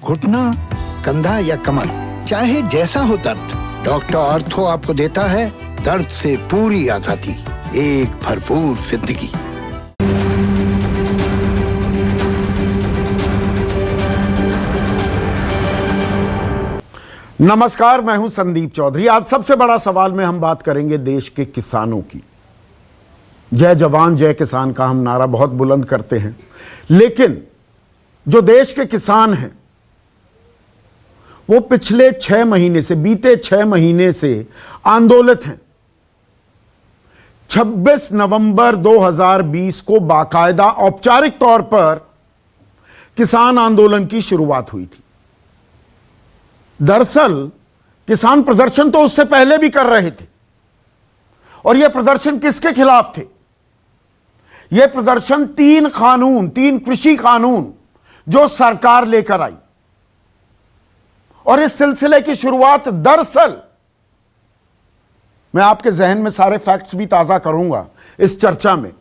घुटना, कंधा या कमर, चाहे जैसा हो दर्द, डॉक्टर ऑर्थो आपको देता है दर्द से पूरी आजादी, एक भरपूर जिंदगी। नमस्कार, मैं हूं संदीप चौधरी। आज सबसे बड़ा सवाल में हम बात करेंगे देश के किसानों की। जय जवान जय किसान का हम नारा बहुत बुलंद करते हैं, लेकिन जो देश के किसान हैं वो पिछले 6 महीने से, बीते 6 महीने से आंदोलित हैं। 26 नवंबर 2020 को बाकायदा औपचारिक तौर पर किसान आंदोलन की शुरुआत हुई थी। दरअसल किसान प्रदर्शन तो उससे पहले भी कर रहे थे, और यह प्रदर्शन किसके खिलाफ थे? यह प्रदर्शन 3 कृषि कानून जो सरकार लेकर आई, और इस सिलसिले की शुरुआत दरअसल, मैं आपके जहन में सारे फैक्ट्स भी ताजा करूंगा इस चर्चा में,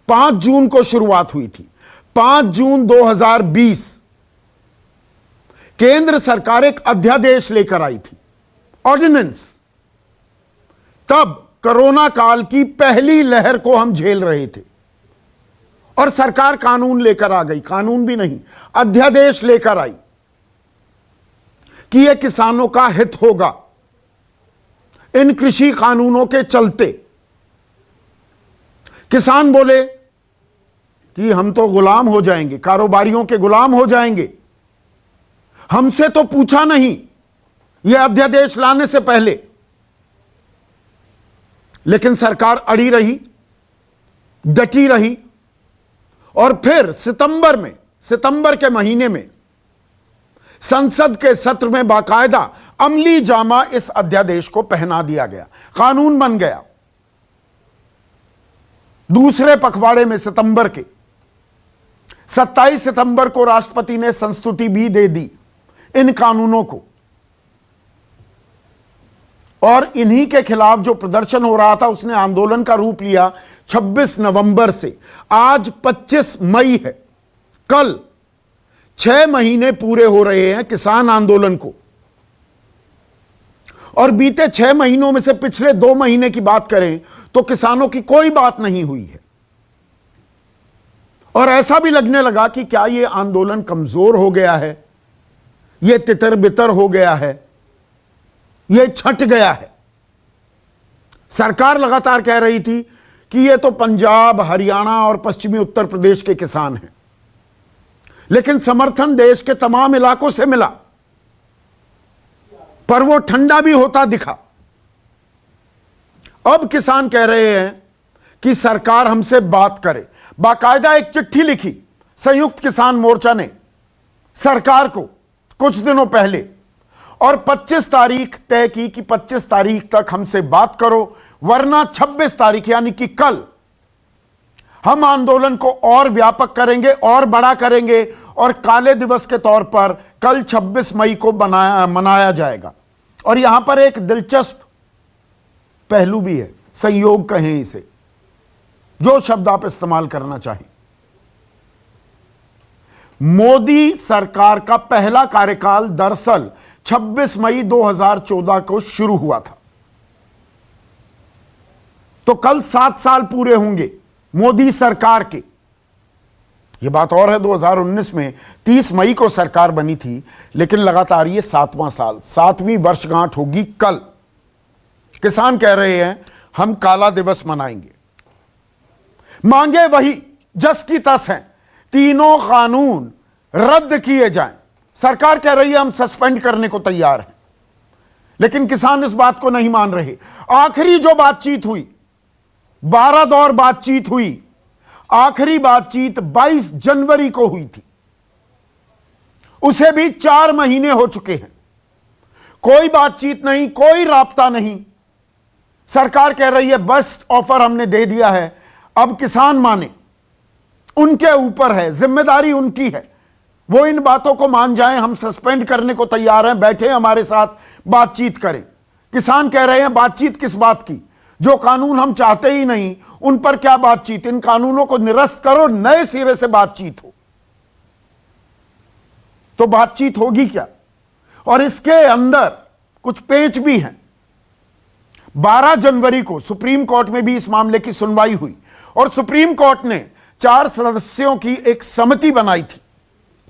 5 जून को शुरुआत हुई थी। 5 जून 2020 केंद्र सरकार एक अध्यादेश लेकर आई थी, ऑर्डिनेंस। तब कोरोना काल की पहली लहर को हम झेल रहे थे और सरकार कानून लेकर आ गई, कानून भी नहीं, अध्यादेश लेकर आई कि यह किसानों का हित होगा। इन कृषि कानूनों के चलते किसान बोले कि हम तो गुलाम हो जाएंगे, कारोबारियों के गुलाम हो जाएंगे, हमसे तो पूछा नहीं यह अध्यादेश लाने से पहले। लेकिन सरकार अड़ी रही, डटी रही, और फिर सितंबर के महीने में संसद के सत्र में बाकायदा अमली जामा इस अध्यादेश को पहना दिया गया, कानून बन गया। दूसरे पखवाड़े में सितंबर के 27 सितंबर को राष्ट्रपति ने संस्तुति भी दे दी इन कानूनों को, और इन्हीं के खिलाफ जो प्रदर्शन हो रहा था उसने आंदोलन का रूप लिया। 26 नवंबर से आज 25 मई है, कल 6 महीने पूरे हो रहे हैं किसान आंदोलन को। और बीते 6 महीनों में से पिछले 2 महीने की बात करें तो किसानों की कोई बात नहीं हुई है, और ऐसा भी लगने लगा कि क्या यह आंदोलन कमजोर हो गया है, यह तितर बितर हो गया है, यह छट गया है। सरकार लगातार कह रही थी कि यह तो पंजाब, हरियाणा और पश्चिमी उत्तर प्रदेश के किसान हैं, लेकिन समर्थन देश के तमाम इलाकों से मिला, पर वो ठंडा भी होता दिखा। अब किसान कह रहे हैं कि सरकार हमसे बात करे। बाकायदा एक चिट्ठी लिखी संयुक्त किसान मोर्चा ने सरकार को कुछ दिनों पहले, और 25 तारीख तय की कि 25 तारीख तक हमसे बात करो, वरना 26 तारीख यानी कि कल हम आंदोलन को और व्यापक करेंगे और बड़ा करेंगे, और काले दिवस के तौर पर कल 26 मई को मनाया जाएगा। और यहां पर एक दिलचस्प पहलू भी है, संयोग कहें इसे, जो शब्द आप इस्तेमाल करना चाहें। मोदी सरकार का पहला कार्यकाल दरअसल 26 मई 2014 को शुरू हुआ था, तो कल 7 साल पूरे होंगे मोदी सरकार के। यह बात और है, 2019 में 30 मई को सरकार बनी थी, लेकिन लगातार ये 7वां साल, 7वीं वर्षगांठ होगी कल। किसान कह रहे हैं हम काला दिवस मनाएंगे, मांगे वही जस की तस हैं, तीनों कानून रद्द किए जाएं। सरकार कह रही है हम सस्पेंड करने को तैयार हैं, लेकिन किसान इस बात को नहीं मान रहे। आखिरी जो बातचीत हुई, 12 दौर बातचीत हुई, आखिरी बातचीत 22 जनवरी को हुई थी, उसे भी 4 महीने हो चुके हैं, कोई बातचीत नहीं, कोई राब्ता नहीं। सरकार कह रही है बेस्ट ऑफर हमने दे दिया है, अब किसान माने, उनके ऊपर है, जिम्मेदारी उनकी है, वो इन बातों को मान जाएं, हम सस्पेंड करने को तैयार हैं, बैठे हमारे साथ बातचीत करें। किसान कह रहे हैं बातचीत किस बात की, जो कानून हम चाहते ही नहीं उन पर क्या बातचीत, इन कानूनों को निरस्त करो, नए सिरे से बातचीत हो। तो बातचीत होगी क्या? और इसके अंदर कुछ पेच भी हैं। 12 जनवरी को सुप्रीम कोर्ट में भी इस मामले की सुनवाई हुई और सुप्रीम कोर्ट ने 4 सदस्यों की एक समिति बनाई थी।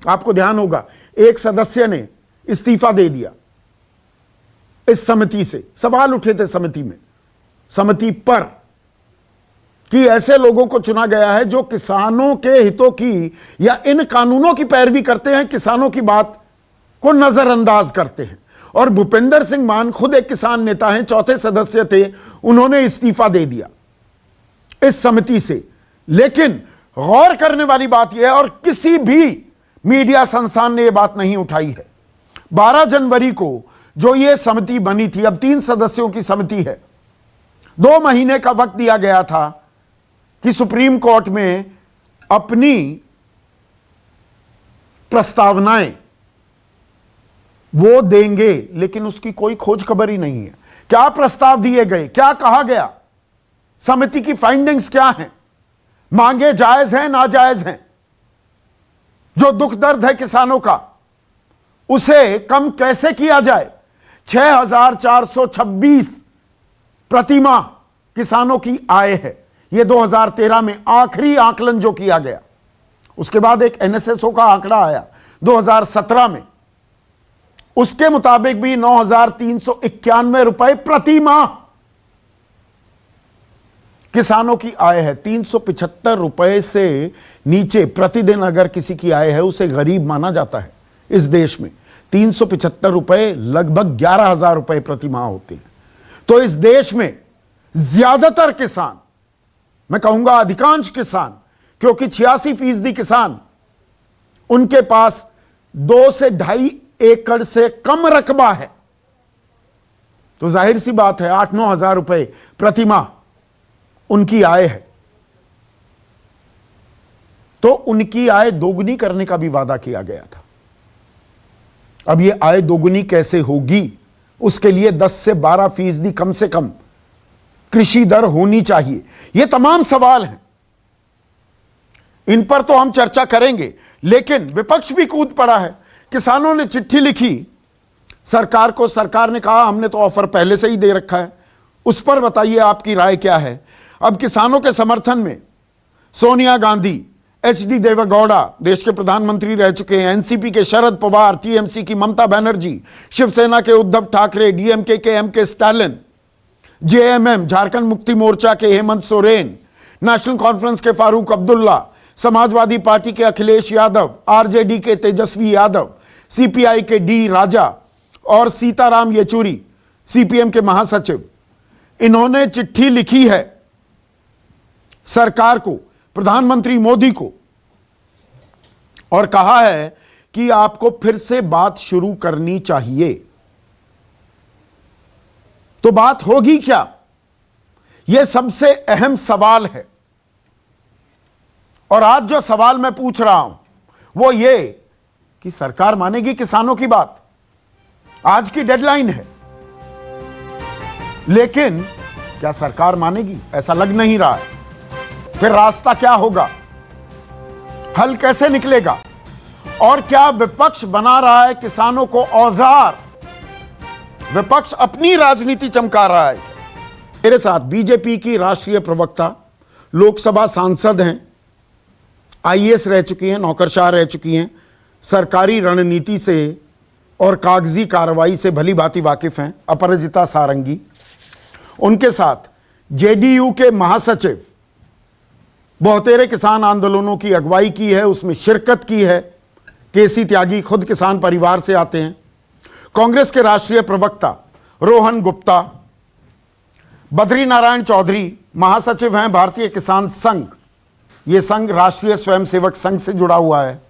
आपको ध्यान होगा, एक सदस्य ने इस्तीफा दे दिया। इस समिति से सवाल उठे थे समिति पर कि ऐसे लोगों को चुना गया है जो किसानों के हितों की या इन कानूनों की पैरवी करते हैं, किसानों की बात को नजरअंदाज करते हैं। और भूपेंद्र सिंह मान खुद एक किसान नेता हैं, चौथे सदस्य थे, उन्होंने इस्तीफा दे दिया इस समिति से। लेकिन गौर करने वाली बात यह है, और किसी भी मीडिया संस्थान ने यह बात नहीं उठाई है, 12 जनवरी को जो यह समिति बनी थी, अब 3 सदस्यों की समिति है, 2 महीने का वक्त दिया गया था कि सुप्रीम कोर्ट में अपनी प्रस्तावनाएं वो देंगे, लेकिन उसकी कोई खोज खबर ही नहीं है। क्या प्रस्ताव दिए गए, क्या कहा गया, समिति की फाइंडिंग्स क्या हैं, मांगे जायज हैं नाजायज हैं, जो दुख दर्द है किसानों का उसे कम कैसे किया जाए। 6,426 प्रतिमाह किसानों की आय है, यह 2013 में आखिरी आकलन जो किया गया। उसके बाद एक एनएसएसओ का आंकड़ा आया 2017 में, उसके मुताबिक भी 9,391 रुपए प्रति माह किसानों की आय है। 375 रुपए से नीचे प्रतिदिन अगर किसी की आय है उसे गरीब माना जाता है इस देश में। 375 रुपए लगभग 11,000 रुपए प्रति माह होते हैं। तो इस देश में ज्यादातर किसान, मैं कहूंगा अधिकांश किसान, क्योंकि 86% किसान, उनके पास 2 से 2.5 एकड़ से कम रकबा है। तो जाहिर सी बात है 8-9 हजार रुपए प्रति माह उनकी आय है। तो उनकी आय दोगुनी करने का भी वादा किया गया था। अब यह आय दोगुनी कैसे होगी, उसके लिए 10 से 12% कम से कम कृषि दर होनी चाहिए। ये तमाम सवाल हैं, इन पर तो हम चर्चा करेंगे, लेकिन विपक्ष भी कूद पड़ा है। किसानों ने चिट्ठी लिखी सरकार को, सरकार ने कहा हमने तो ऑफर पहले से ही दे रखा है, उस पर बताइए आपकी राय क्या है। अब किसानों के समर्थन में सोनिया गांधी, एचडी देवेगौड़ा देश के प्रधानमंत्री रह चुके हैं, एनसीपी के शरद पवार, टीएमसी की ममता बनर्जी, शिवसेना के उद्धव ठाकरे, डीएमके के MK Stalin, JMM Jharkhand Mukti Morcha के हेमंत सोरेन, नेशनल कॉन्फ्रेंस के फारूक अब्दुल्ला, समाजवादी पार्टी के अखिलेश यादव, आरजेडी के तेजस्वी यादव, सीपीआई के डी राजा और सीताराम येचुरी सीपीएम के महासचिव, इन्होंने चिट्ठी लिखी है सरकार को, प्रधानमंत्री मोदी को, और कहा है कि आपको फिर से बात शुरू करनी चाहिए। तो बात होगी क्या, यह सबसे अहम सवाल है। और आज जो सवाल मैं पूछ रहा हूं वो ये कि सरकार मानेगी किसानों की बात। आज की डेडलाइन है, लेकिन क्या सरकार मानेगी, ऐसा लग नहीं रहा है। फिर रास्ता क्या होगा, हल कैसे निकलेगा, और क्या विपक्ष बना रहा है किसानों को औजार, विपक्ष अपनी राजनीति चमका रहा है। मेरे साथ बीजेपी की राष्ट्रीय प्रवक्ता, लोकसभा सांसद हैं, आईएएस रह चुकी हैं, नौकरशाह रह चुकी हैं, सरकारी रणनीति से और कागजी कार्रवाई से भली भांति वाकिफ हैं, अपराजिता सारंगी। उनके साथ जेडीयू के महासचिव, बहुतेरे किसान आंदोलनों की अगुवाई की है, उसमें शिरकत की है, केसी त्यागी, खुद किसान परिवार से आते हैं। कांग्रेस के राष्ट्रीय प्रवक्ता रोहन गुप्ता, बद्री नारायण चौधरी महासचिव हैं भारतीय किसान संघ, यह संघ राष्ट्रीय स्वयंसेवक संघ से जुड़ा हुआ है।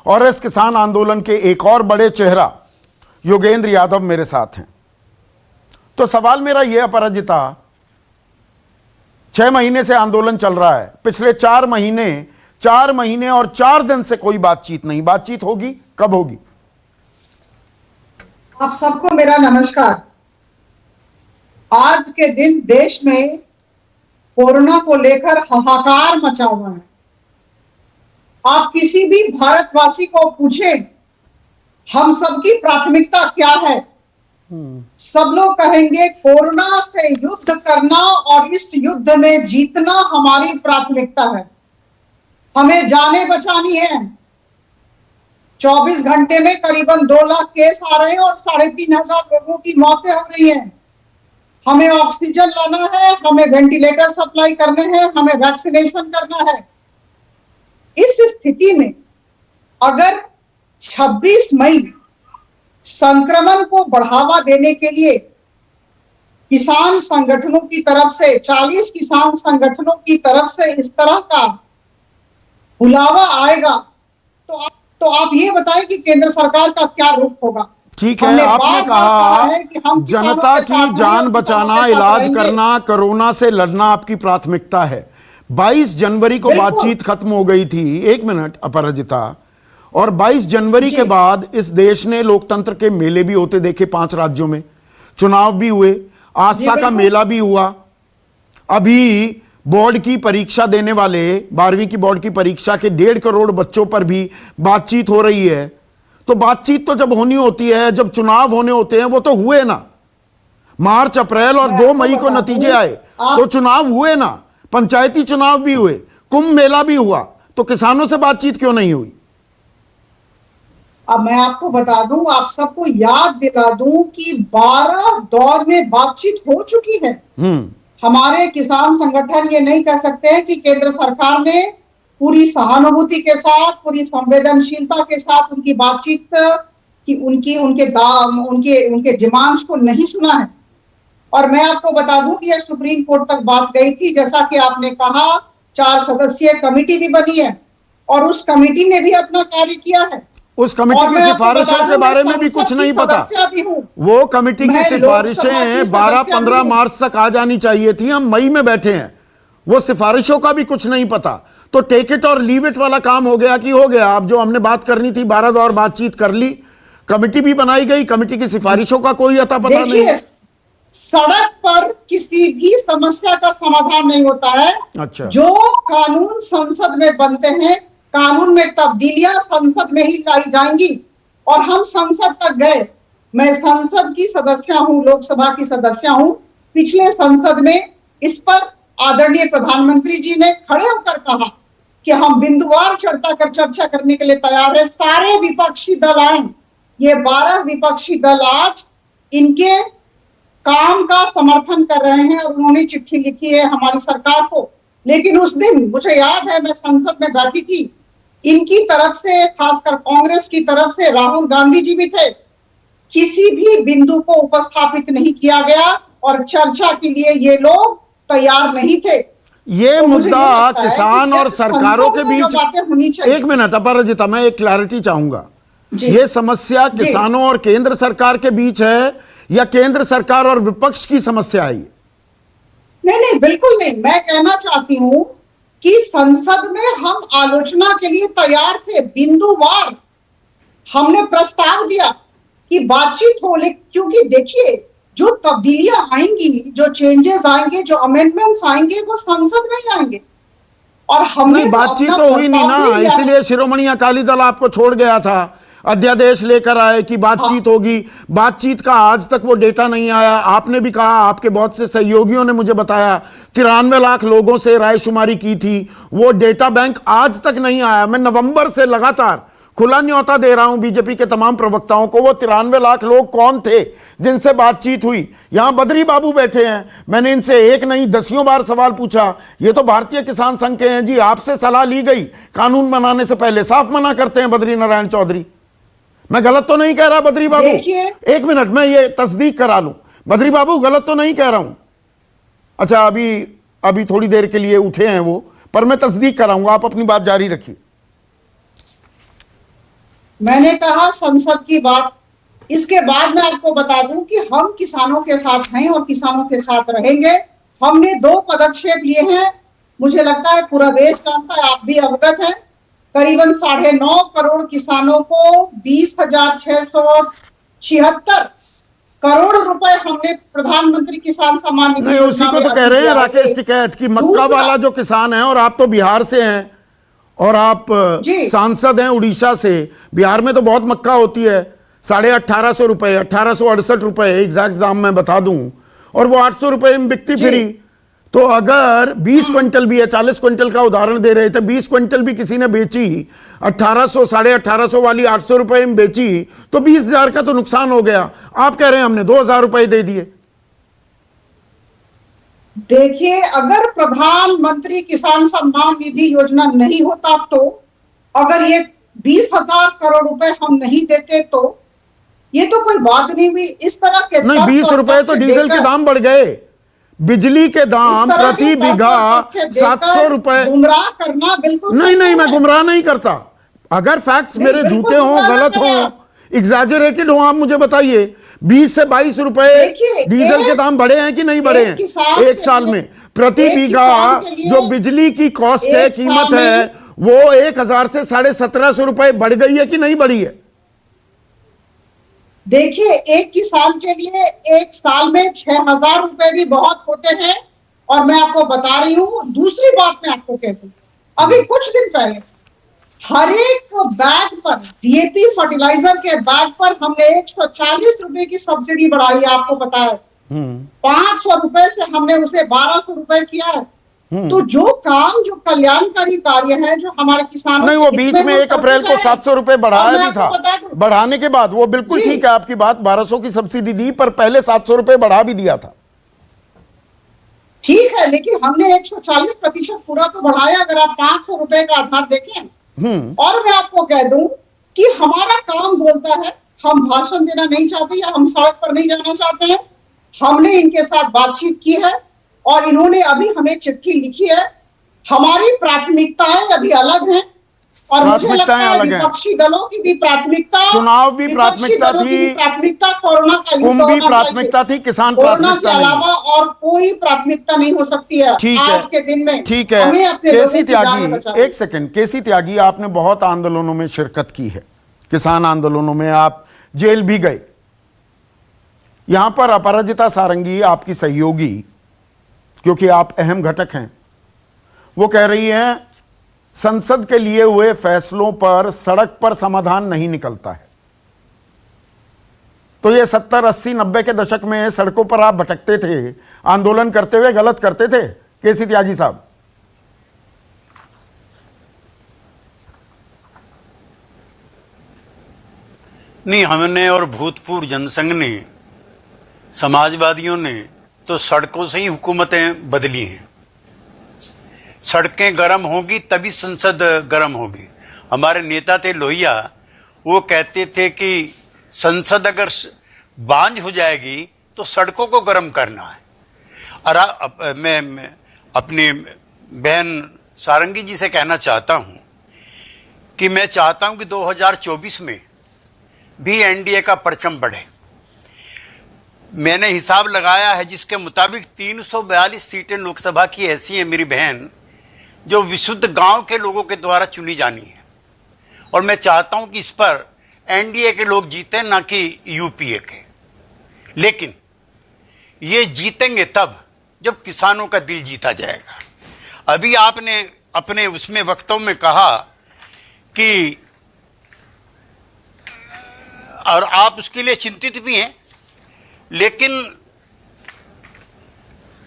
और इस किसान आंदोलन के एक और बड़े चेहरा योगेंद्र यादव मेरे साथ हैं। तो सवाल मेरा यह, अपराजिता, 6 महीने से आंदोलन चल रहा है, पिछले 4 महीने और 4 दिन से कोई बातचीत नहीं, बातचीत होगी, कब होगी? आप सबको मेरा नमस्कार। आज के दिन देश में कोरोना को लेकर हाहाकार मचा हुआ है। आप किसी भी भारतवासी को पूछें हम सबकी प्राथमिकता क्या है? सब लोग कहेंगे कोरोना से युद्ध करना और इस युद्ध में जीतना हमारी प्राथमिकता है। हमें जानें बचानी है। 24 घंटे में करीबन 2 लाख केस आ रहे हैं और 3,500 लोगों की मौतें हो रही हैं। हमें ऑक्सीजन लाना है, हमें वेंटिलेटर सप्लाई करने हैं, हमें वैक्सीनेशन करना है। इस स्थिति में अगर 26 मई संक्रमण को बढ़ावा देने के लिए किसान संगठनों की तरफ से 40 किसान संगठनों की तरफ से इस तरह का बुलावा आएगा तो आप ये बताएं कि केंद्र सरकार का क्या रुख होगा? ठीक है, आपने कहा जनता की जान बचाना, इलाज करना, कोरोना से लड़ना आपकी प्राथमिकता है। 22 जनवरी को बातचीत खत्म हो गई थी। 1 मिनट अपराजिता, और 22 जनवरी के बाद इस देश ने लोकतंत्र के मेले भी होते देखे। 5 राज्यों में चुनाव भी हुए, आस्था का मेला भी हुआ। अभी बोर्ड की परीक्षा देने वाले 12वीं की बोर्ड की परीक्षा के 1.5 करोड़ बच्चों पर भी बातचीत हो रही है। तो बातचीत तो जब होनी होती है, जब चुनाव होने होते हैं, वो तो हुए ना। मार्च, अप्रैल और 2 मई को नतीजे आए तो चुनाव हुए ना। पंचायती चुनाव भी हुए, कुंभ मेला भी हुआ, तो किसानों से बातचीत क्यों नहीं हुई? अब मैं आपको बता दूं, आप सबको याद दिला दूं कि 12 दौर में बातचीत हो चुकी है। हमारे किसान संगठन ये नहीं कह सकते हैं कि केंद्र सरकार ने पूरी सहानुभूति के साथ, पूरी संवेदनशीलता के साथ उनकी बातचीत की, उनके डिमांड्स को नहीं सुना है। और मैं आपको बता दूं कि यह सुप्रीम कोर्ट तक बात गई थी। जैसा कि आपने कहा, 4 सदस्यीय कमेटी भी बनी है और उस कमेटी ने भी अपना कार्य किया है। उस कमेटी की सिफारिशों के बारे में भी कुछ नहीं पता। वो कमेटी की सिफारिशें 12-15 मार्च तक आ जानी चाहिए थी। हम मई में बैठे हैं, वो सिफारिशों का भी कुछ नहीं पता। तो टेक इट और लीव इट वाला काम हो गया कि हो गया। अब जो हमने बात करनी थी 12 दौर बातचीत कर ली, कमेटी भी बनाई गई, कमेटी की सिफारिशों का कोई अता पता नहीं। सड़क पर किसी भी समस्या का समाधान नहीं होता है। अच्छा, जो कानून संसद में बनते हैं, कानून में तब्दीलियां संसद में ही लाई जाएंगी। और हम संसद तक गए। मैं संसद की सदस्य हूं, लोकसभा की सदस्य हूं। पिछले संसद में इस पर आदरणीय प्रधानमंत्री जी ने खड़े होकर कहा कि हम बिंदुवार चर्चा करने के लिए तैयार है। सारे विपक्षी दल आए, ये 12 विपक्षी दल आज इनके काम का समर्थन कर रहे हैं और उन्होंने चिट्ठी लिखी है हमारी सरकार को। लेकिन उस दिन मुझे याद है, मैं संसद में बैठी थी, इनकी तरफ से, खासकर कांग्रेस की तरफ से राहुल गांधी जी भी थे। किसी भी बिंदु को उपस्थापित नहीं किया गया और चर्चा के लिए ये लोग तैयार नहीं थे। ये तो मुद्दा किसान और सरकारों के बीच। 1 मिनट अपराजिता, मैं एक क्लैरिटी चाहूंगा। ये समस्या किसानों और केंद्र सरकार के बीच है या केंद्र सरकार और विपक्ष की समस्या है? नहीं, बिल्कुल नहीं। मैं कहना चाहती हूं कि संसद में हम आलोचना के लिए तैयार थे। बिंदुवार हमने प्रस्ताव दिया कि बातचीत हो, क्योंकि देखिए, जो तब्दीलियां आएंगी, जो चेंजेस आएंगे, जो अमेंडमेंट्स आएंगे, वो संसद में ही आएंगे। और हमने बातचीत तो हुई नहीं ना, इसलिए शिरोमणि अकाली दल आपको छोड़ गया था। अध्यादेश लेकर आए कि बातचीत होगी। बातचीत का आज तक वो डेटा नहीं आया। आपने भी कहा, आपके बहुत से सहयोगियों ने मुझे बताया 93 लाख लोगों से रायशुमारी की थी, वो डेटा बैंक आज तक नहीं आया। मैं नवंबर से लगातार खुला न्योता दे रहा हूं बीजेपी के तमाम प्रवक्ताओं को, वो 93 लाख लोग कौन थे जिनसे बातचीत हुई। यहां बद्री बाबू बैठे हैं, मैंने इनसे 1 नहीं 10 बार सवाल पूछा। ये तो भारतीय किसान संघ के हैं जी, आपसे सलाह ली गई कानून बनाने से पहले, साफ मना करते हैं बद्री नारायण चौधरी। मैं गलत तो नहीं कह रहा बद्री बाबू? 1 मिनट, मैं ये तस्दीक करा लूं। बद्री बाबू, गलत तो नहीं कह रहा हूं? अच्छा, अभी थोड़ी देर के लिए उठे हैं वो, पर मैं तस्दीक कराऊंगा, आप अपनी बात जारी रखिए। मैंने कहा संसद की बात। इसके बाद मैं आपको बता दूं कि हम किसानों के साथ हैं और किसानों के साथ रहेंगे। हमने 2 पदक्षेप लिए हैं, मुझे लगता है पूरा देश जानता है, आप भी अवगत हैं। करीबन 9.5 करोड़ किसानों को 20,676 करोड़ रुपए हमने प्रधानमंत्री किसान सम्मान निधि नहीं, उसी को तो कह रहे हैं राकेश टिकैत की मक्का वाला जो किसान है। और आप तो बिहार से हैं और आप सांसद हैं उड़ीसा से। बिहार में तो बहुत मक्का होती है, 1850 रुपए, 1868 रुपए एग्जैक्ट दाम मैं बता दूं, और वो 800 रुपए में बिकती फिरी। तो अगर 20 क्विंटल भी है, 40 क्विंटल का उदाहरण दे रहे थे, 20 क्विंटल भी किसी ने बेची, 1800 1850 वाली 800 रुपए में बेची, तो 20,000 का तो नुकसान हो गया। आप कह रहे हैं हमने 2,000 रुपए दे दिए। देखिए, अगर प्रधानमंत्री किसान सम्मान निधि योजना नहीं होता, तो अगर ये 20,000 करोड़ रुपए हम नहीं देते, तो ये तो कोई बात नहीं हुई। इस तरह के नहीं, 20 रुपए तो डीजल के दाम बढ़ गए, बिजली के दाम प्रति बीघा 700 रुपए। गुमराह करना बिल्कुल नहीं, मैं गुमराह नहीं करता। अगर फैक्ट्स मेरे झूठे हों, गलत हों, एग्जैजरेटेड हों, आप मुझे बताइए। 20 से 22 रुपए डीजल के दाम बढ़े हैं कि नहीं बढ़े हैं एक साल में? प्रति बीघा जो बिजली की कॉस्ट है, कीमत है, वो 1,000 से 1,750 रुपए बढ़ गई है कि नहीं बढ़ी है? देखिए, एक किसान के लिए एक साल में 6,000 रुपए भी बहुत होते हैं। और मैं आपको बता रही हूं, दूसरी बात मैं आपको कह दूं, अभी कुछ दिन पहले हर एक बैग पर, डीएपी फर्टिलाइजर के बैग पर हमने 140 रुपए की सब्सिडी बढ़ाई है। आपको पता है 500 रुपए से हमने उसे 1,200 रुपए किया है। तो जो काम, जो कल्याणकारी कार्य है, जो हमारे किसानों नहीं, वो बीच में 1 अप्रैल को 700 रुपए बढ़ाया भी था। बढ़ाने के बाद वो बिल्कुल ठीक है आपकी बात, 1,200 की सब्सिडी दी, पर पहले 700 रुपए बढ़ा भी दिया था। ठीक है, लेकिन हमने 140% पूरा तो बढ़ाया। अगर आप 500 रुपए का आधार देखें। और मैं आपको कह दूं कि हमारा काम बोलता है, हम भाषण देना नहीं चाहते या हम सड़क पर नहीं जाना चाहते हैं। हमने इनके साथ बातचीत की है और इन्होंने अभी हमें चिट्ठी लिखी है। हमारी प्राथमिकताएं अभी अलग हैं और मुझे लगता है विपक्षी दलों की भी प्राथमिकता, चुनाव भी प्राथमिकता थी, प्राथमिकता कोरोना का कुंभ भी प्राथमिकता थी, किसान प्राथमिकता के अलावा और कोई प्राथमिकता नहीं हो सकती है आज के दिन में। ठीक है, केसी त्यागी, एक सेकंड। केसी त्यागी, आपने बहुत आंदोलनों में शिरकत की है, किसान आंदोलनों में आप जेल भी गए। यहां पर अपराजिता सारंगी, आपकी सहयोगी, क्योंकि आप अहम घटक हैं, वो कह रही हैं संसद के लिए हुए फैसलों पर सड़क पर समाधान नहीं निकलता है। तो ये 70, 80, 90 के दशक में सड़कों पर आप भटकते थे, आंदोलन करते हुए गलत करते थे केसी त्यागी साहब? नहीं, हमने और भूतपूर्व जनसंघ ने, समाजवादियों ने तो सड़कों से ही हुकूमतें बदली हैं। सड़कें गर्म होगी तभी संसद गर्म होगी। हमारे नेता थे लोहिया, वो कहते थे कि संसद अगर बांझ हो जाएगी तो सड़कों को गर्म करना है। और मैं अपनी बहन सारंगी जी से कहना चाहता हूं कि मैं चाहता हूं कि 2024 में भी एनडीए का परचम बढ़े। मैंने हिसाब लगाया है जिसके मुताबिक 342 सीटें लोकसभा की ऐसी हैं मेरी बहन, जो विशुद्ध गांव के लोगों के द्वारा चुनी जानी है। और मैं चाहता हूं कि इस पर एनडीए के लोग जीते, ना कि यूपीए के। लेकिन ये जीतेंगे तब जब किसानों का दिल जीता जाएगा। अभी आपने अपने उसमें वक्तों में कहा कि, और आप उसके लिए चिंतित भी हैं, लेकिन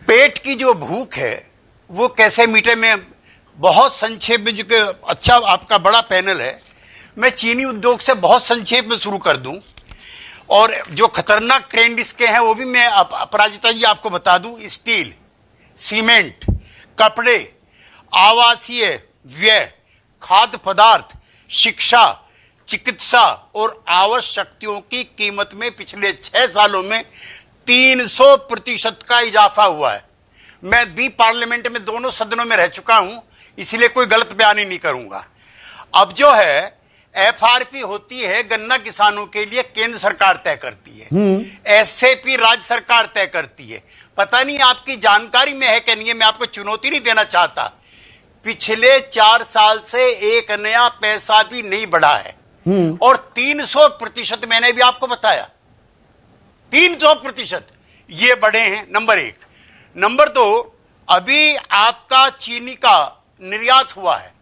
पेट की जो भूख है वो कैसे मीटे? में बहुत संक्षेप में, जो अच्छा आपका बड़ा पैनल है, मैं चीनी उद्योग से बहुत संक्षेप में शुरू कर दूं। और जो खतरनाक ट्रेंड इसके हैं वो भी मैं अपराजिता जी आपको बता दूं। स्टील, सीमेंट, कपड़े, आवासीय व्यय, खाद्य पदार्थ, शिक्षा, चिकित्सा और आवश्यकताओं की कीमत में पिछले 6 सालों में 300% का इजाफा हुआ है। मैं भी पार्लियामेंट में दोनों सदनों में रह चुका हूं, इसलिए कोई गलत बयानी नहीं करूंगा। अब जो है एफआरपी होती है गन्ना किसानों के लिए, केंद्र सरकार तय करती है। एसएपी राज्य सरकार तय करती है। पता नहीं आपकी जानकारी में है कि नहीं है, मैं आपको चुनौती नहीं देना चाहता। पिछले 4 साल से एक नया पैसा भी नहीं बढ़ा है और 300% मैंने भी आपको बताया, 300% ये बढ़े हैं। नंबर 1। नंबर 2, अभी आपका चीनी का निर्यात हुआ है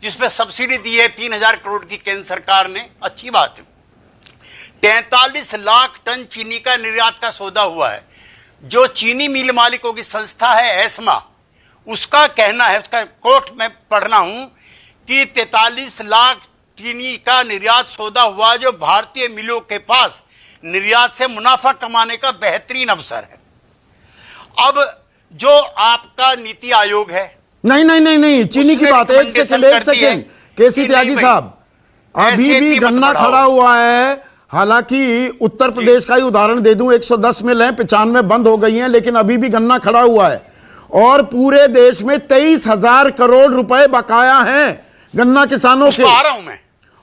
जिसपे सब्सिडी दी है 3,000 करोड़ की केंद्र सरकार ने, अच्छी बात है। 43 लाख टन चीनी का निर्यात का सौदा हुआ है। जो चीनी मिल मालिकों की संस्था है एस्मा, उसका कहना है, उसका कोट में पढ़ रहा हूं कि 43 लाख चीनी का निर्यात सौदा हुआ, जो भारतीय मिलों के पास निर्यात से मुनाफा कमाने का बेहतरीन अवसर है। अब जो आपका नीति आयोग है, नहीं, चीनी की बात, एक सेकंड केसी त्यागी साहब, अभी भी गन्ना खड़ा हुआ है। हालांकि उत्तर प्रदेश का ही उदाहरण दे दूं, 110 मिल हैं, 95 बंद हो गई हैं, लेकिन अभी भी गन्ना खड़ा हुआ है। और पूरे देश में 23,000 करोड़ रुपए बकाया हैं गन्ना किसानों के,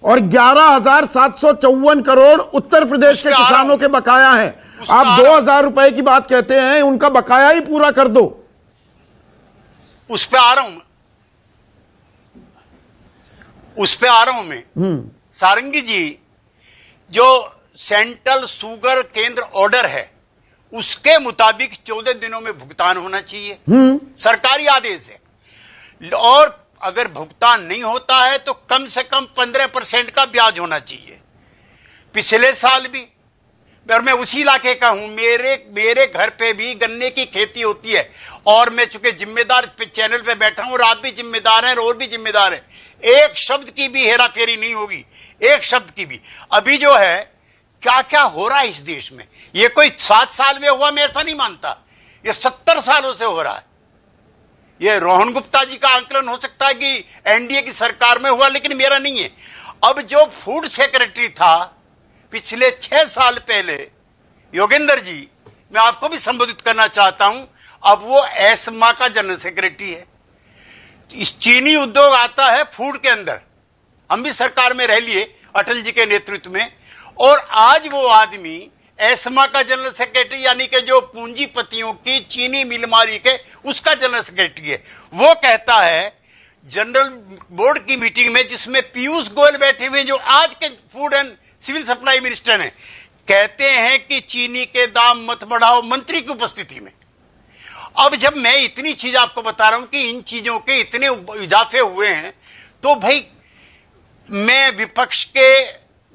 और 11,754 करोड़ उत्तर प्रदेश के किसानों के बकाया हैं। आप 2,000 रुपए की बात कहते हैं, उनका बकाया ही पूरा कर दो। उस पे आ रहा हूं मैं। सारंगी जी, जो सेंट्रल शुगर केंद्र ऑर्डर है, उसके मुताबिक 14 दिनों में भुगतान होना चाहिए, सरकारी आदेश है। और अगर भुगतान नहीं होता है तो कम से कम 15% का ब्याज होना चाहिए। पिछले साल भी, और मैं उसी इलाके का हूं, मेरे घर पे भी गन्ने की खेती होती है, और मैं चूंकि जिम्मेदार चैनल पे बैठा हूं और आप भी जिम्मेदार हैं और भी जिम्मेदार हैं, एक शब्द की भी हेराफेरी नहीं होगी, एक शब्द की भी। अभी जो है क्या क्या हो रहा है इस देश में, ये कोई 7 साल में हुआ, मैं ऐसा नहीं मानता, ये 70 सालों से हो रहा है। ये रोहन गुप्ता जी का आंकलन हो सकता है कि एनडीए की सरकार में हुआ, लेकिन मेरा नहीं है। अब जो फूड सेक्रेटरी था पिछले 6 साल पहले, योगेंद्र जी, मैं आपको भी संबोधित करना चाहता हूं, अब वो एस्मा का जनरल सेक्रेटरी है। इस चीनी उद्योग आता है फूड के अंदर, हम भी सरकार में रह लिए अटल जी के नेतृत्व में, और आज वो आदमी एस्मा का जनरल सेक्रेटरी, यानी कि जो पूंजीपतियों की चीनी मिल मालिक है उसका जनरल सेक्रेटरी है। वो कहता है जनरल बोर्ड की मीटिंग में, जिसमें पीयूष गोयल बैठे हुए, जो आज के food and civil supply minister हैं, कहते हैं कि चीनी के दाम मत बढ़ाओ, मंत्री की उपस्थिति में। अब जब मैं इतनी चीज आपको बता रहा हूं कि इन चीजों के इतने इजाफे हुए हैं, तो भाई मैं विपक्ष के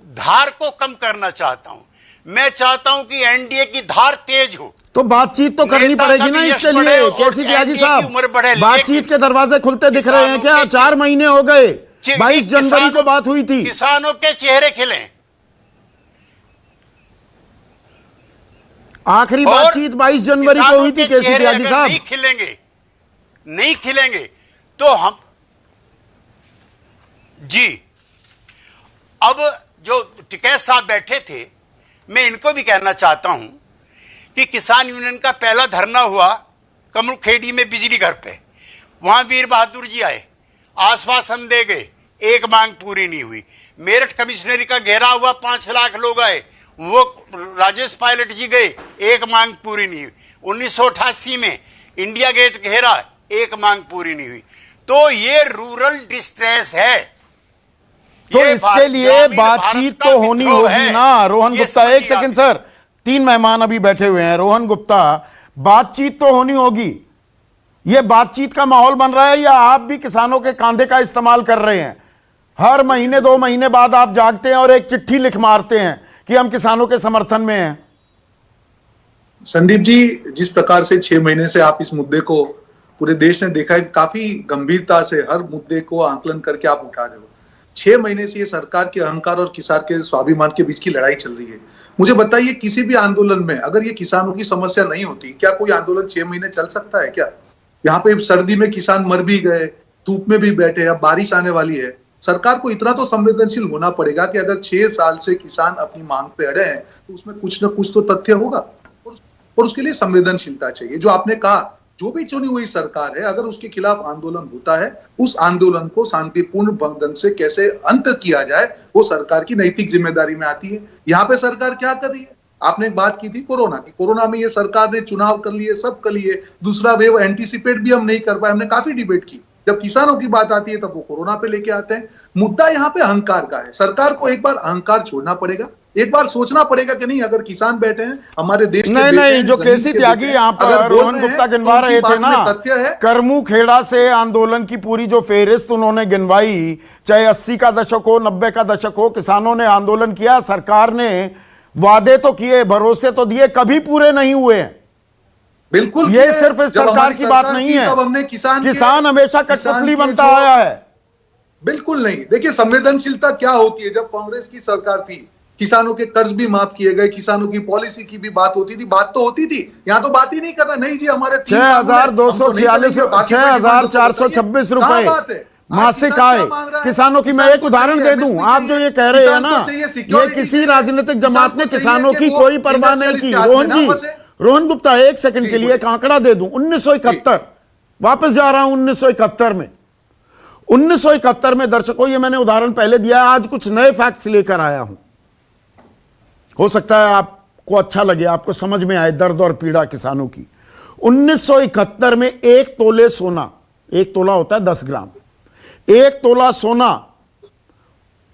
धार को कम करना चाहता हूं। मैं चाहता हूं कि एनडीए की धार तेज हो, तो बातचीत तो करनी पड़ेगी ना इसके लिए। केसी त्यागी साहब, बातचीत के दरवाजे खुलते दिख रहे हैं क्या? 4 महीने हो गए, 22 जनवरी को बात हुई थी, किसानों के चेहरे खिले। आखिरी बातचीत 22 जनवरी को हुई थी केसी त्यागी साहब। नहीं खिलेंगे तो हम जी, अब जो टिकैत साहब बैठे थे, मैं इनको भी कहना चाहता हूं कि किसान यूनियन का पहला धरना हुआ कमरुखेड़ी में बिजली घर पे, वहां वीर बहादुर जी आए, आश्वासन दे गए, एक मांग पूरी नहीं हुई। मेरठ कमिश्नरी का घेराव हुआ, 5 लाख लोग आए, वो राजेश पायलट जी गए, एक मांग पूरी नहीं हुई। 1988 में इंडिया गेट घेरा, एक मांग पूरी नहीं हुई। तो ये रूरल डिस्ट्रेस है, तो इसके लिए बातचीत तो होनी होगी ना। रोहन गुप्ता, एक सेकंड सर, 3 मेहमान अभी बैठे हुए हैं। रोहन गुप्ता, बातचीत तो होनी होगी। ये बातचीत का माहौल बन रहा है या आप भी किसानों के कांधे का इस्तेमाल कर रहे हैं? हर महीने 2 महीने बाद आप जागते हैं और एक चिट्ठी लिख मारते हैं कि हम किसानों के समर्थन में हैं। संदीप जी, जिस प्रकार से 6 महीने से आप इस मुद्दे को पूरे देश ने देखा है, काफी गंभीरता से हर मुद्दे को आंकलन करके आप उठा रहे हो। 6 महीने से ये सरकार के अहंकार और किसान के स्वाभिमान के बीच की लड़ाई चल रही है। मुझे बताइए, किसी भी आंदोलन में अगर ये किसानों की समस्या नहीं होती, क्या कोई आंदोलन 6 महीने चल सकता है क्या? यहाँ पे सर्दी में किसान मर भी गए, धूप में भी बैठे, अब बारिश आने वाली है। सरकार को इतना तो संवेदनशील होना पड़ेगा कि अगर 6 साल से किसान अपनी मांग पे अड़े हैं तो उसमें कुछ ना कुछ तो तथ्य होगा, और उसके लिए संवेदनशीलता चाहिए। जो आपने कहा, जो भी चुनी हुई सरकार है, अगर उसके खिलाफ आंदोलन होता है, उस आंदोलन को शांतिपूर्ण ढंग से कैसे अंत किया जाए, वो सरकार की नैतिक जिम्मेदारी में आती है। यहाँ पे सरकार क्या कर रही है? आपने एक बात की थी कोरोना की, कोरोना में ये सरकार ने चुनाव कर लिए, सब कर लिए, दूसरा वेव एंटीसिपेट भी हम नहीं कर पाए, हमने काफी डिबेट की। जब किसानों की बात आती है तब वो कोरोना पे लेके आते हैं। मुद्दा यहाँ पे अहंकार का है। सरकार को एक बार अहंकार छोड़ना पड़ेगा, एक बार सोचना पड़ेगा कि नहीं, अगर किसान बैठे हैं हमारे देश के, नहीं, जो केसी त्यागी यहाँ पर रोहन गुप्ता गिनवा रहे थे ना, करमू खेड़ा से आंदोलन की पूरी जो फेहरिस्त उन्होंने गिनवाई, चाहे 80 का दशक हो, 90 का दशक हो, किसानों ने आंदोलन किया, सरकार ने वादे तो किए, भरोसे तो दिए, कभी पूरे नहीं हुए हैं। बिल्कुल ये सिर्फ इस सरकार की बात नहीं है। तब हमने किसान हमेशा कठपुतली बनता आया है। बिल्कुल नहीं। देखिए संवेदनशीलता क्या होती है। जब कांग्रेस की सरकार थी, किसानों के कर्ज भी माफ किए गए, किसानों की पॉलिसी की भी बात होती थी, बात तो होती थी। यहाँ तो बात ही नहीं कर रहा। नहीं जी, हमारे 6,426 रुपए मासिक आय किसानों की। मैं एक उदाहरण दे दूं, आप जो ये कह रहे हैं ना, ये किसी राजनीतिक जमात ने किसानों की कोई परवाह नहीं की। रोहन गुप्ता, एक सेकंड के लिए एक आंकड़ा दे दूं। 1971, वापस जा रहा हूं 1971 में। 1971 में दर्शकों, ये मैंने उदाहरण पहले दिया, आज कुछ नए फैक्ट्स लेकर आया हूं। हो सकता है आपको अच्छा लगे, आपको समझ में आए दर्द और पीड़ा किसानों की। 1971 में 1 तोले सोना, 1 तोला होता है 10 ग्राम, 1 तोला सोना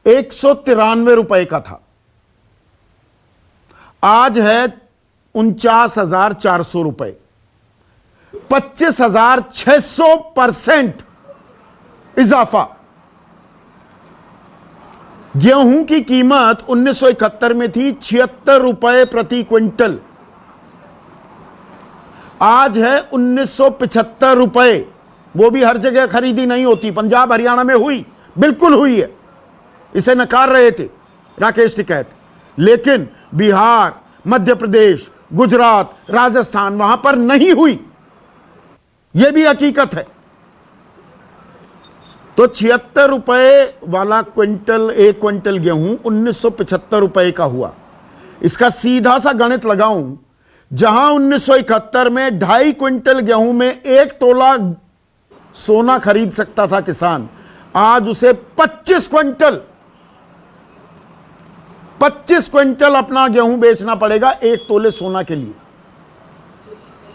193 रुपए का था। आज है 49,400 रुपए, 25,600% इजाफा। गेहूं की कीमत 1971 में थी 76 रुपए प्रति क्विंटल, आज है 1975 रुपए। वो भी हर जगह खरीदी नहीं होती, पंजाब हरियाणा में हुई, बिल्कुल हुई है, इसे नकार रहे थे राकेश टिकैत। लेकिन बिहार, मध्य प्रदेश, गुजरात, राजस्थान, वहां पर नहीं हुई, यह भी हकीकत है। तो 76 रुपए वाला क्विंटल, 1 क्विंटल गेहूं 1975 रुपए का हुआ। इसका सीधा सा गणित लगाऊं, जहां 1971 में 2.5 क्विंटल गेहूं में 1 तोला सोना खरीद सकता था किसान, आज उसे 25 क्विंटल अपना गेहूं बेचना पड़ेगा 1 तोले सोना के लिए।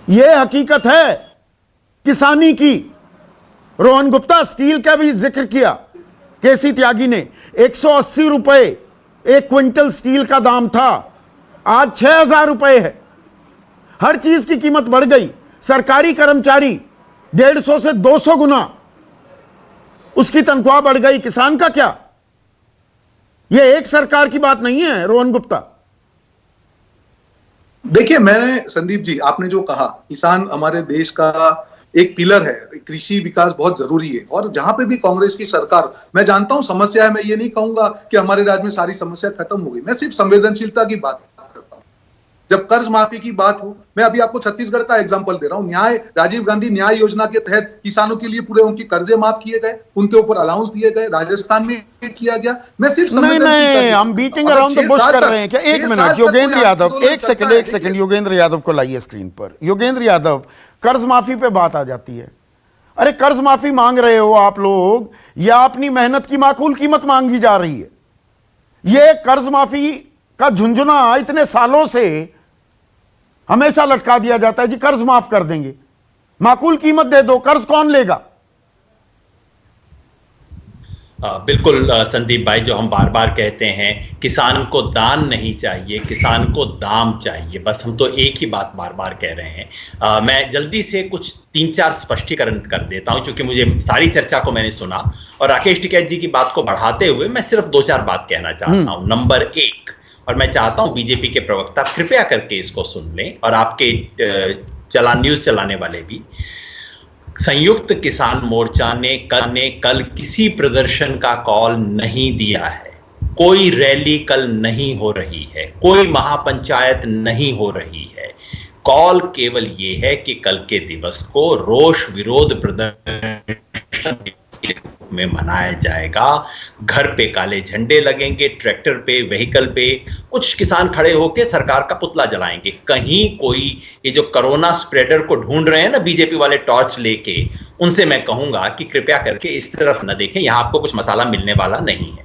यह हकीकत है किसानी की। रोहन गुप्ता, स्टील का भी जिक्र किया केसी त्यागी ने। 180 रुपए 1 क्विंटल स्टील का दाम था, आज 6,000 रुपए है। हर चीज की कीमत बढ़ गई। सरकारी कर्मचारी 150 से 200 गुना उसकी तनख्वाह बढ़ गई। किसान का क्या? यह एक सरकार की बात नहीं है रोहन गुप्ता। देखिए, मैंने संदीप जी, आपने जो कहा, किसान हमारे देश का एक पिलर है, कृषि विकास बहुत जरूरी है। और जहां पे भी कांग्रेस की सरकार, मैं जानता हूं समस्या है, मैं ये नहीं कहूंगा कि हमारे राज्य में सारी समस्या खत्म हो गई, मैं सिर्फ संवेदनशीलता की बात करता हूं। जब कर्ज माफी की बात हो, मैं अभी आपको छत्तीसगढ़ का एग्जांपल दे रहा हूं। राजीव गांधी न्याय योजना के तहत किसानों के लिए पूरे उनके कर्जे माफ किए गए, उनके ऊपर अलाउंस दिए गए, राजस्थान में किया गया। मैं सिर्फ नहीं, हम बीटिंग अराउंड द बुश कर रहे हैं क्या? एक मिनट योगेंद्र यादव, एक सेकंड योगेंद्र यादव को लाइए स्क्रीन पर। योगेंद्र यादव, कर्ज माफी पे बात आ जाती है। अरे कर्ज माफी मांग रहे हो आप लोग, या अपनी मेहनत की माकूल कीमत मांगी जा रही है? यह कर्ज माफी का झुंझुना इतने सालों से हमेशा लटका दिया जाता है, जी कर्ज माफ कर देंगे, माकूल कीमत दे दो, कर्ज कौन लेगा? बिल्कुल संदीप भाई, जो हम बार बार कहते हैं, किसान को दान नहीं चाहिए, किसान को दाम चाहिए। बस हम तो एक ही बात बार बार कह रहे हैं। मैं जल्दी से कुछ 3-4 स्पष्टीकरण कर देता हूं, क्योंकि मुझे सारी चर्चा को मैंने सुना और राकेश टिकैत जी की बात को बढ़ाते हुए मैं सिर्फ 2-4 बात कहना चाहता हूं। नंबर 1, और मैं चाहता हूं बीजेपी के प्रवक्ता कृपया करके इसको सुन लें, और आपके न्यूज चलाने वाले भी। संयुक्त किसान मोर्चा ने कल किसी प्रदर्शन का कॉल नहीं दिया है, कोई रैली कल नहीं हो रही है, कोई महापंचायत नहीं हो रही है। कॉल केवल ये है कि कल के दिवस को रोष विरोध प्रदर्शन के रूप में मनाया जाएगा। घर पे काले झंडे लगेंगे, ट्रैक्टर पे, व्हीकल पे कुछ किसान खड़े होकर सरकार का पुतला जलाएंगे। कहीं कोई ये जो कोरोना स्प्रेडर को ढूंढ रहे हैं ना बीजेपी वाले टॉर्च लेके, उनसे मैं कहूंगा कि कृपया करके इस तरफ न देखें, यहां आपको कुछ मसाला मिलने वाला नहीं है।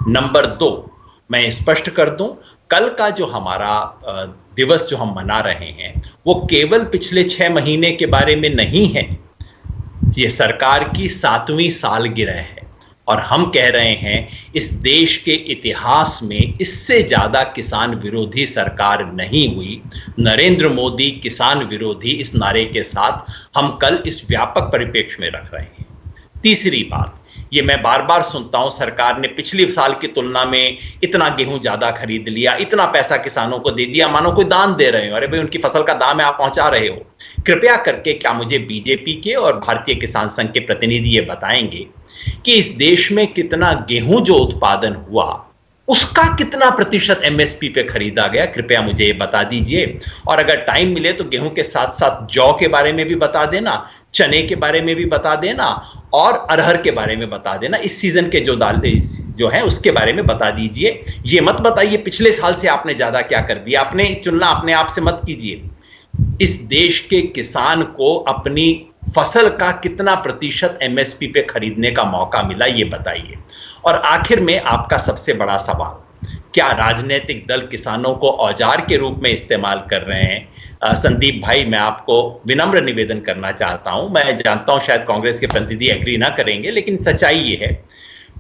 नंबर 2, मैं स्पष्ट कर दूं, कल का जो हमारा दिवस जो हम मना रहे हैं वो केवल पिछले 6 महीने के बारे में नहीं है, ये सरकार की 7वीं सालगिरह है। और हम कह रहे हैं इस देश के इतिहास में इससे ज्यादा किसान विरोधी सरकार नहीं हुई। नरेंद्र मोदी किसान विरोधी इस नारे के साथ हम कल इस व्यापक परिप्रेक्ष्य में रख रहे हैं। तीसरी बात, ये मैं बार बार सुनता हूं, सरकार ने पिछले साल की तुलना में इतना गेहूं ज्यादा खरीद लिया, इतना पैसा किसानों को दे दिया, मानो कोई दान दे रहे हो। अरे भाई, उनकी फसल का दाम है, आप पहुंचा रहे हो। कृपया करके क्या मुझे बीजेपी के और भारतीय किसान संघ के प्रतिनिधि ये बताएंगे कि इस देश में कितना गेहूं जो उत्पादन हुआ उसका कितना प्रतिशत एमएसपी पे खरीदा गया? कृपया मुझे ये बता दीजिए। और अगर टाइम मिले तो गेहूं के साथ साथ जौ के बारे में भी बता देना, चने के बारे में भी बता देना और अरहर के बारे में बता देना। इस सीजन के जो दाल जो है उसके बारे में बता दीजिए। ये मत बताइए पिछले साल से आपने ज्यादा क्या कर दिया। आपने तुलना अपने आप से मत कीजिए। इस देश के किसान को अपनी फसल का कितना प्रतिशत एमएसपी पे खरीदने का मौका मिला, ये बताइए। और आखिर में आपका सबसे बड़ा सवाल, क्या राजनीतिक दल किसानों को औजार के रूप में इस्तेमाल कर रहे हैं? संदीप भाई, मैं आपको विनम्र निवेदन करना चाहता हूं। मैं जानता हूं शायद कांग्रेस के प्रतिनिधि एग्री ना करेंगे, लेकिन सच्चाई ये है,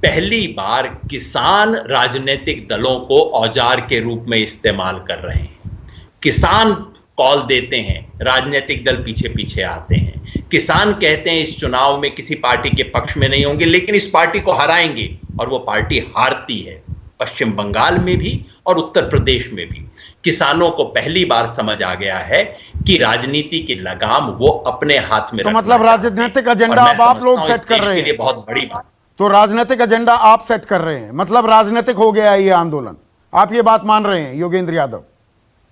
पहली बार किसान राजनीतिक दलों को औजार के रूप में इस्तेमाल कर रहे हैं। किसान कॉल देते हैं, राजनीतिक दल पीछे पीछे आते हैं। किसान कहते हैं इस चुनाव में किसी पार्टी के पक्ष में नहीं होंगे, लेकिन इस पार्टी को हराएंगे, और वो पार्टी हारती है। पश्चिम बंगाल में भी और उत्तर प्रदेश में भी किसानों को पहली बार समझ आ गया है कि राजनीति की लगाम वो अपने हाथ में। तो मतलब राजनीतिक एजेंडा अब आप लोग सेट कर रहे हैं, बहुत बड़ी बात। तो राजनीतिक एजेंडा आप सेट कर रहे हैं, मतलब राजनीतिक हो गया है ये आंदोलन। आप ये बात मान रहे हैं योगेंद्र यादव?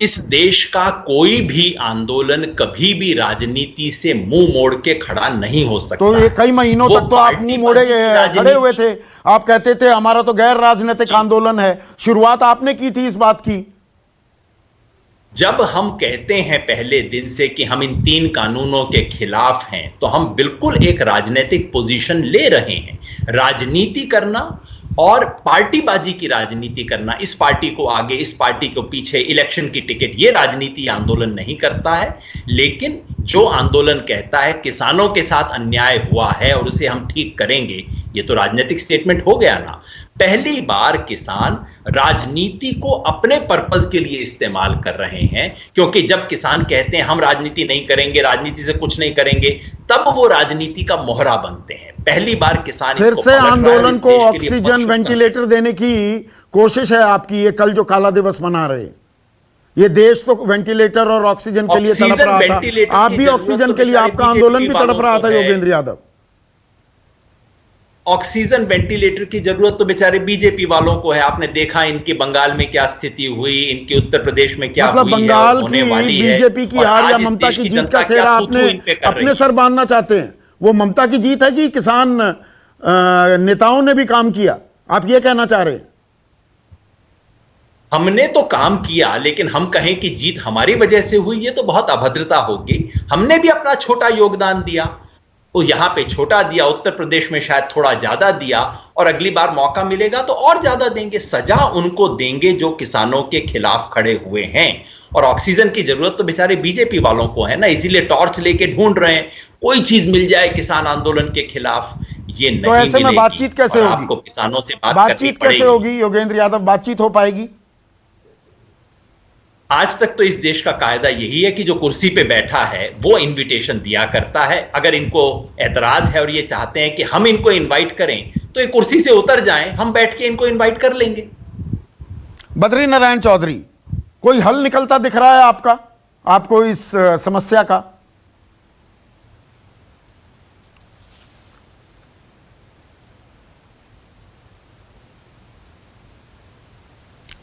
इस देश का कोई भी आंदोलन कभी भी राजनीति से मुंह मोड़ के खड़ा नहीं हो सकता। तो ये कई महीनों तक तो आप मुंह मोड़े खड़े हुए थे। आप कहते थे हमारा तो गैर राजनीतिक आंदोलन है। शुरुआत आपने की थी इस बात की। जब हम कहते हैं पहले दिन से कि हम इन 3 कानूनों के खिलाफ हैं, तो हम बिल्कुल एक राजनीतिक पोजीशन ले रहे हैं। राजनीति करना और पार्टीबाजी की राजनीति करना, इस पार्टी को आगे, इस पार्टी को पीछे, इलेक्शन की टिकट, ये राजनीति आंदोलन नहीं करता है। लेकिन जो आंदोलन कहता है किसानों के साथ अन्याय हुआ है और उसे हम ठीक करेंगे, ये तो राजनीतिक स्टेटमेंट हो गया ना। पहली बार किसान राजनीति को अपने पर्पस के लिए इस्तेमाल कर रहे हैं, क्योंकि जब किसान कहते हैं हम राजनीति नहीं करेंगे, राजनीति से कुछ नहीं करेंगे, तब वो राजनीति का मोहरा बनते हैं। पहली बार किसान फिर से आंदोलन को ऑक्सीजन वेंटिलेटर देने की कोशिश है आपकी। ये कल जो काला दिवस मना रहे हैं, ये देश तो वेंटिलेटर और ऑक्सीजन के लिए तड़प रहा था। आप भी ऑक्सीजन के लिए, आपका आंदोलन भी तड़प रहा था योगेंद्र यादव। ऑक्सीजन वेंटिलेटर की जरूरत तो बेचारे बीजेपी वालों को है। आपने देखा इनकी बंगाल में क्या स्थिति हुई, इनके उत्तर प्रदेश में क्या मतलब हुई बंगाल है, की बीजेपी की हार या ममता की जीत का सेहरा आपने अपने सर बांधना चाहते हैं? वो ममता की जीत है कि किसान नेताओं ने भी काम किया, आप ये कहना चाह रहे हैं? हमने तो काम किया, लेकिन हम कहें कि जीत हमारी वजह से हुई, ये तो बहुत अभद्रता होगी। हमने भी अपना छोटा योगदान दिया, तो यहां पे छोटा दिया, उत्तर प्रदेश में शायद थोड़ा ज्यादा दिया, और अगली बार मौका मिलेगा तो और ज्यादा देंगे। सजा उनको देंगे जो किसानों के खिलाफ खड़े हुए हैं। और ऑक्सीजन की जरूरत तो बेचारे बीजेपी वालों को है ना, इसीलिए टॉर्च लेके ढूंढ रहे हैं कोई चीज मिल जाए किसान आंदोलन के खिलाफ। ये नहीं, तो ऐसे में बातचीत कैसे होगी? आपको किसानों से बातचीत कैसे होगी योगेंद्र यादव? बातचीत हो पाएगी? आज तक तो इस देश का कायदा यही है कि जो कुर्सी पे बैठा है वो इनविटेशन दिया करता है। अगर इनको एतराज है और ये चाहते हैं कि हम इनको इनवाइट करें, तो ये कुर्सी से उतर जाएं, हम बैठ के इनको इनवाइट कर लेंगे। बद्री नारायण चौधरी, कोई हल निकलता दिख रहा है आपका, आपको इस समस्या का?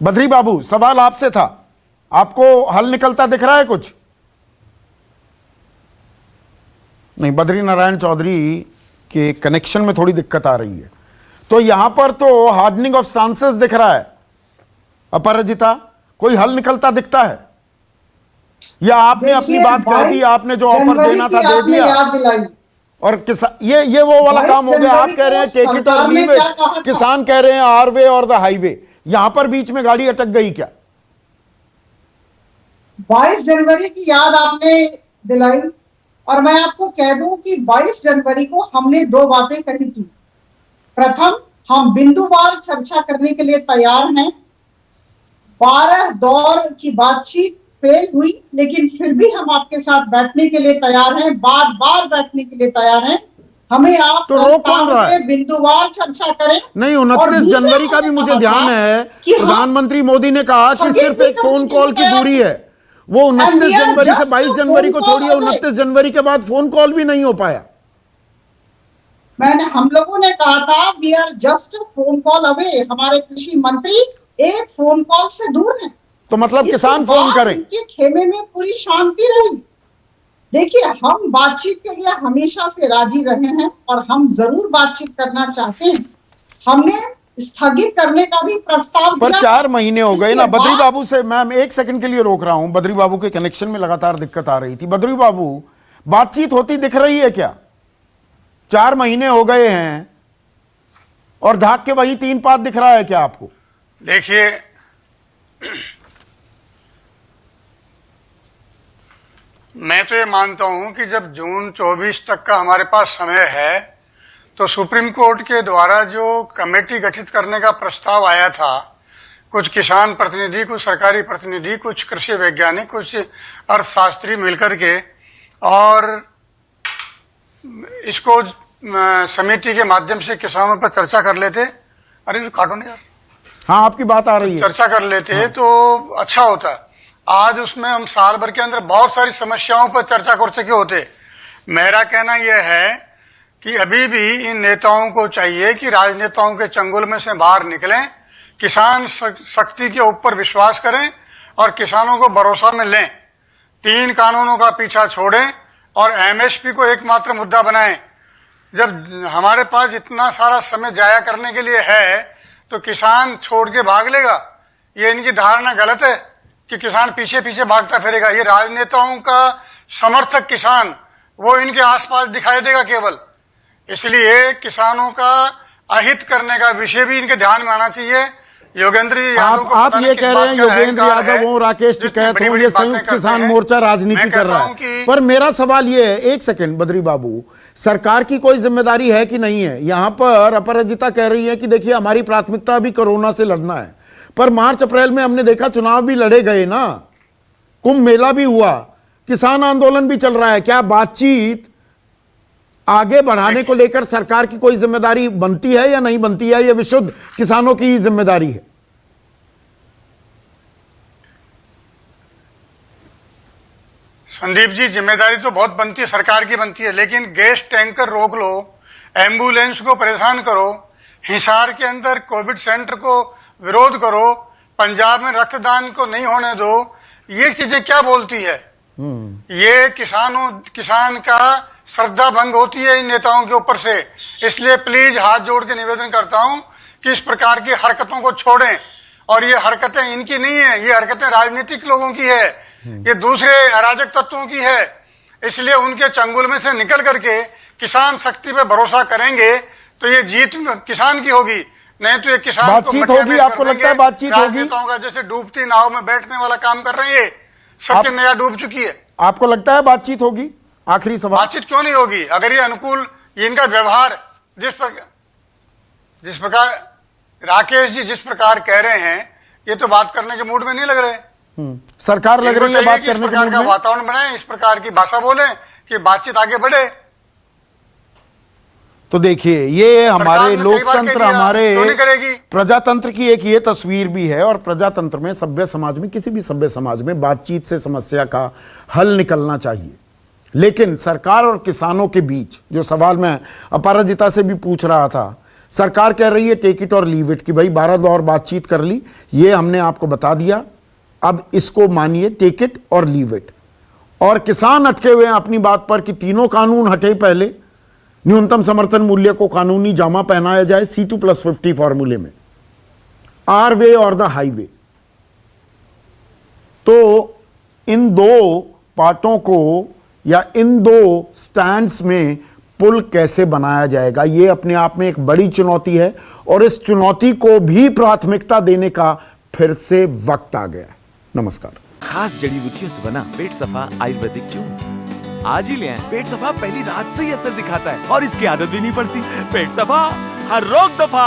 बद्री बाबू, सवाल आपसे था, आपको हल निकलता दिख रहा है कुछ? नहीं, बद्री नारायण चौधरी के कनेक्शन में थोड़ी दिक्कत आ रही है। तो यहां पर तो हार्डनिंग ऑफ स्टांसेस दिख रहा है। अपराजिता, कोई हल निकलता दिखता है या आपने अपनी बात कह दी, आपने जो ऑफर देना था दे दिया? और किसान, ये वो वाला काम हो गया। आप कह रहे हैं टेक इट और लीव इट, किसान कह रहे हैं आर वे और द हाईवे। यहां पर बीच में गाड़ी अटक गई क्या? 22 जनवरी की याद आपने दिलाई, और मैं आपको कह दूं कि 22 जनवरी को हमने 2 बातें कही थी। प्रथम, हम बिंदुवार चर्चा करने के लिए तैयार हैं। 12 दौर की बातचीत फेल हुई, लेकिन फिर भी हम आपके साथ बैठने के लिए तैयार हैं, बार बार बैठने के लिए तैयार हैं। हमें आप तो रोक कौन रहा है? बिंदुवार चर्चा करें। नहीं, और 29 दूसरा जनवरी का भी हमने मुझे कहा ध्यान था है, कि हम प्रधानमंत्री मोदी ने कहा कि स्थगित सिर्फ भी एक फोन करने कॉल के की लिए दूरी है। वो And 29 we are जनवरी से just 22 a जनवरी को phone छोड़िए, call away। 29 जनवरी के बाद फोन कॉल भी नहीं हो पाया। हम लोगों ने कहा था we are just phone call away. हमारे कृषि मंत्री एक फोन कॉल से दूर हैं। तो मतलब किसान फोन करें। इनके खेमे में पूरी शांति रही। देखिए, हम बातचीत के लिए हमेशा से राजी रहे हैं और हम जरूर बातचीत करना चाहते हैं। हमने स्थगित करने का भी प्रस्ताव पर दिया। 4 महीने हो गए ना। इसके बद्री बाद- बाबू से मैम 1 सेकंड के लिए रोक रहा हूं, बद्री बाबू के कनेक्शन में लगातार दिक्कत आ रही थी। बद्री बाबू, बातचीत होती दिख रही है क्या? 4 महीने हो गए हैं और धाक के वही 3 पात दिख रहा है क्या आपको? देखिए, मैं तो ये मानता हूं कि जब जून 24 तक का हमारे पास समय है तो सुप्रीम कोर्ट के द्वारा जो कमेटी गठित करने का प्रस्ताव आया था, कुछ किसान प्रतिनिधि, कुछ सरकारी प्रतिनिधि, कुछ कृषि वैज्ञानिक, कुछ अर्थशास्त्री मिलकर के और इसको समिति के माध्यम से किसानों पर चर्चा कर लेते। अरे काटो नहीं यार। हाँ, आपकी बात आ रही है। चर्चा कर लेते तो अच्छा होता। आज उसमें हम साल भर के अंदर बहुत सारी समस्याओं पर चर्चा कर सके होते। मेरा कहना यह है कि अभी भी इन नेताओं को चाहिए कि राजनेताओं के चंगुल में से बाहर निकलें, किसान शक्ति के ऊपर विश्वास करें और किसानों को भरोसा में लें। 3 कानूनों का पीछा छोड़ें और एमएसपी को एकमात्र मुद्दा बनाएं। जब हमारे पास इतना सारा समय जाया करने के लिए है तो किसान छोड़ के भाग लेगा? ये इनकी धारणा गलत है कि किसान पीछे पीछे भागता फिरेगा। ये राजनेताओं का समर्थक किसान वो इनके आसपास दिखाई देगा केवल। इसलिए किसानों का अहित करने का विषय भी इनके ध्यान में आना चाहिए। योगेंद्र यादव आप ये कह रहे हैं योगेंद्र यादव हो, राकेश टिकैत हो, ये संयुक्त किसान मोर्चा राजनीति कर रहा है। पर मेरा सवाल ये है, 1 सेकंड बद्री बाबू, सरकार की कोई जिम्मेदारी है कि नहीं है? यहां पर अपराजिता कह रही है कि देखिए हमारी प्राथमिकता अभी कोरोना से लड़ना है, पर मार्च अप्रैल में हमने देखा चुनाव भी लड़े गए ना, कुंभ मेला भी हुआ, किसान आंदोलन भी चल रहा है। क्या बातचीत आगे बढ़ाने को लेकर सरकार की कोई जिम्मेदारी बनती है या नहीं बनती है? यह विशुद्ध किसानों की जिम्मेदारी है। संदीप जी, जिम्मेदारी तो बहुत बनती है, सरकार की बनती है, लेकिन गैस टैंकर रोक लो, एम्बुलेंस को परेशान करो, हिसार के अंदर कोविड सेंटर को विरोध करो, पंजाब में रक्तदान को नहीं होने दो, ये चीजें क्या बोलती है? ये किसान का श्रद्धा भंग होती है इन नेताओं के ऊपर से। इसलिए प्लीज हाथ जोड़ के निवेदन करता हूं कि इस प्रकार की हरकतों को छोड़ें। और ये हरकतें इनकी नहीं है, ये हरकतें राजनीतिक लोगों की है, ये दूसरे अराजक तत्वों की है। इसलिए उनके चंगुल में से निकल करके किसान शक्ति पे भरोसा करेंगे तो ये जीत किसान की होगी, नहीं तो ये किसान बातचीत होगी। आपको लगता है बातचीत होगी? राजनेताओं का जैसे डूबती नाव में बैठने वाला काम कर रहे हैं, सबके नया डूब चुकी है। आपको लगता है बातचीत होगी? आखिरी सवाल। बातचीत क्यों नहीं होगी? अगर ये अनुकूल, इनका व्यवहार जिस प्रकार राकेश जी जिस प्रकार कह रहे हैं, ये तो बात करने के मूड में नहीं लग रहे। सरकार लग रही है बात करने के मूड में। वातावरण बनाए, इस प्रकार की भाषा बोले कि बातचीत आगे बढ़े। तो देखिए, ये हमारे लोकतंत्र, हमारे प्रजातंत्र की एक ये तस्वीर भी है। और प्रजातंत्र में, सभ्य समाज में, किसी भी सभ्य समाज में बातचीत से समस्या का हल निकलना चाहिए। लेकिन सरकार और किसानों के बीच जो सवाल मैं अपराजिता से भी पूछ रहा था, सरकार कह रही है टेक इट और लीव इट, कि भाई 12 दौर बातचीत कर ली, ये हमने आपको बता दिया, अब इसको मानिए, टेक इट और लीव इट। और किसान अटके हुए हैं अपनी बात पर कि तीनों कानून हटे, पहले न्यूनतम समर्थन मूल्य को कानूनी जामा पहनाया जाए C2+50 फॉर्मूले में, आर वे और द हाईवे। तो इन 2 पार्टों को या इन 2 स्टैंड्स में पुल कैसे बनाया जाएगा, यह अपने आप में एक बड़ी चुनौती है। और इस चुनौती को भी प्राथमिकता देने का फिर से वक्त आ गया। नमस्कार। खास जड़ी बूटियों से बना पेट सफा आयुर्वेदिक चूर्ण आज ही ले आएं। पेट सफा पहली रात से ही असर दिखाता है और इसकी आदत भी नहीं पड़ती। पेट सफा, हर रोग दफा।